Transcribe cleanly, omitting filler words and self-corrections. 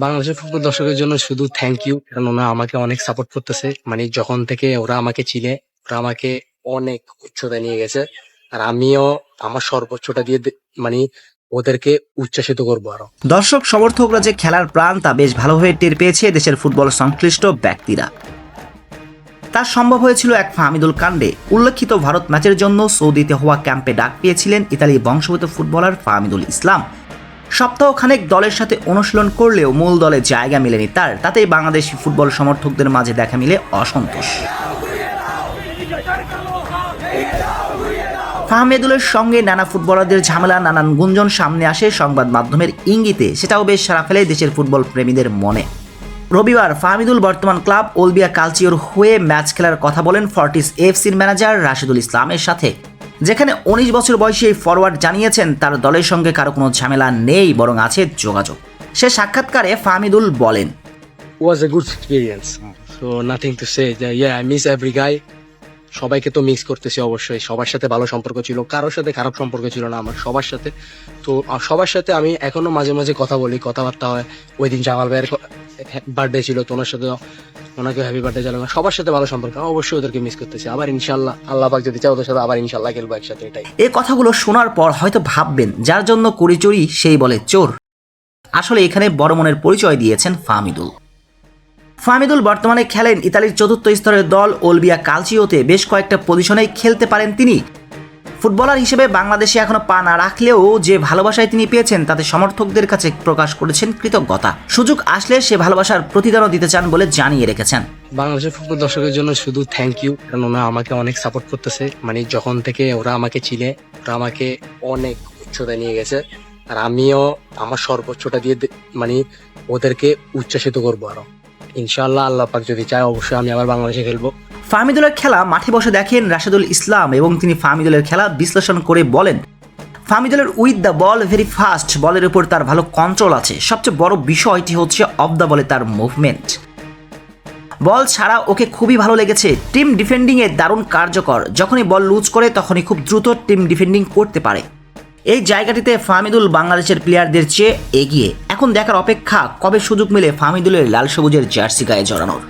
বাংলাদেশের ফুটবল দর্শকের জন্য শুধু থ্যাংক ইউ, কারণ ওরা আমাকে অনেক সাপোর্ট করতেছে। মানে যখন থেকে ওরা আমাকে চিনে, ওরা আমাকে অনেক উচ্চতায় নিয়ে গেছে। আর আমিও আমার সর্বোচ্চটা দিয়ে মানে ওদেরকে উচ্ছ্বাসিত করবো আরো। দর্শক সমর্থকরা যে খেলার প্রাণ তা বেশ ভালোভাবে টের পেয়েছে দেশের ফুটবল সংশ্লিষ্ট ব্যক্তিরা। তা সম্ভব হয়েছিল এক ফাহমিদুল কাণ্ডে। উল্লেখিত ভারত ম্যাচের জন্য সৌদিতে হওয়া ক্যাম্পে ডাক পেয়েছিলেন ইতালি বংশোদ্ভূত ফুটবলার ফাহমিদুল ইসলাম। সপ্তাহখানেক দলের সাথে অনুশীলন করলেও মূল দলে জায়গা মেলেনি তার। তাতেই বাংলাদেশি ফুটবল সমর্থকদের মাঝে দেখা মিলে অসন্তোষ। ফাহমিদুলের সঙ্গে নানা ফুটবলারদের ঝামেলা, নানান গুঞ্জন সামনে আসে সংবাদ মাধ্যমের ইঙ্গিতে। সেটাও বেশ সাড়া ফেলে দেশের ফুটবল প্রেমীদের মনে। রবিবার ফাহমিদুল বর্তমান ক্লাব ওলবিয়া কালচিওর হয়ে ম্যাচ খেলার কথা বলেন ফর্টিস এফসির ম্যানেজার রাশেদুল ইসলামের সাথে, যেখানে 19 বছর বয়সী এই ফরওয়ার্ড জানিয়েছেন তার দলের সঙ্গে কারো কোনো ঝামেলা নেই, বরং আছে যোগাযোগ। সে সাক্ষাৎকারে ফাহমিদুল বলেন, was a good experience, so nothing to say. Yeah, I miss every guy. সবাইকে তো মিস করতেছি অবশ্যই। সবার সাথে ভালো সম্পর্ক ছিল, কারোর সাথে খারাপ সম্পর্ক ছিল না আমার, সবার সাথে। তো সবার সাথে আমি এখনো মাঝে মাঝে কথা বলি, কথাবার্তা হয়। ওই দিন জামাল ভাইয়ের বার্থডে ছিল, তো ওনার সাথে ওনাকে হ্যাপি বার্থডে জানালাম। সবার সাথে ভালো সম্পর্ক, অবশ্যই ওদেরকে মিস করতেছি। আবার ইনশাল্লাহ আল্লাহ পাক যদি চায় ওদের সাথে আবার ইনশাল্লাহ খেলবো একসাথে। এটাই। এই কথাগুলো শোনার পর হয়তো ভাববেন যার জন্য করি চুরি সেই বলে চোর। আসলে এখানে বড় মনের পরিচয় দিয়েছেন ফাহমিদুল। ফাহমিদুল বর্তমানে খেলেন ইতালির চতুর্থ স্তরের দল ওলবিয়া কালচিওতে। বেশ কয়েকটা পজিশনেই খেলতে পারেন তিনি। ফুটবলার হিসেবে বাংলাদেশে এখনো পা না রাখলেও যে ভালোবাসায় তিনি পেয়েছেন তাতে সমর্থকদের কাছে প্রকাশ করেছেন কৃতজ্ঞতা। সুযোগ আসলে সে ভালোবাসার প্রতিদানও দিতে চান বলে জানিয়ে রেখেছেন। বাংলাদেশের ফুটবল দর্শকের জন্য শুধু থ্যাংক ইউ, কারণ ওরা আমাকে অনেক সাপোর্ট করতেছে। মানে যখন থেকে ওরা আমাকে চিনে, ওরা আমাকে অনেক উচ্চতায় নিয়ে গেছে। আর আমিও আমার সর্বোচ্চটা দিয়ে মানে ওদেরকে উচ্ছ্বাসিত করবো আরো। ইনশাআল্লাহ আল্লাহ পাক যদি চায় অবশ্যই আমি আবার বাংলাদেশে খেলবো। ফাহমিদুলের খেলা মাঠে বসে দেখেন রাশেদুল ইসলাম এবং তিনি ফাহমিদুলের খেলা বিশ্লেষণ করে বলেন, ফাহমিদুলের with the ball very fast, বলের উপর তার ভালো কন্ট্রোল আছে। সবচেয়ে বড় বিষয়টি হচ্ছে অফ দ্য বলে তার মুভমেন্ট। বল ছাড়া ওকে খুবই ভালো লেগেছে। টিম ডিফেন্ডিংয়ে দারুণ কার্যকর। যখনই বল লুজ করে তখনই খুব দ্রুত টিম ডিফেন্ডিং করতে পারে। এই জায়গাটিতে ফাহমিদুল বাংলাদেশের প্লেয়ারদের চেয়ে এগিয়ে। এখন দেখার অপেক্ষা কবে সুযোগ মিলে ফাহমিদুলের লাল সবুজের জার্সি গায়ে জড়ানোর।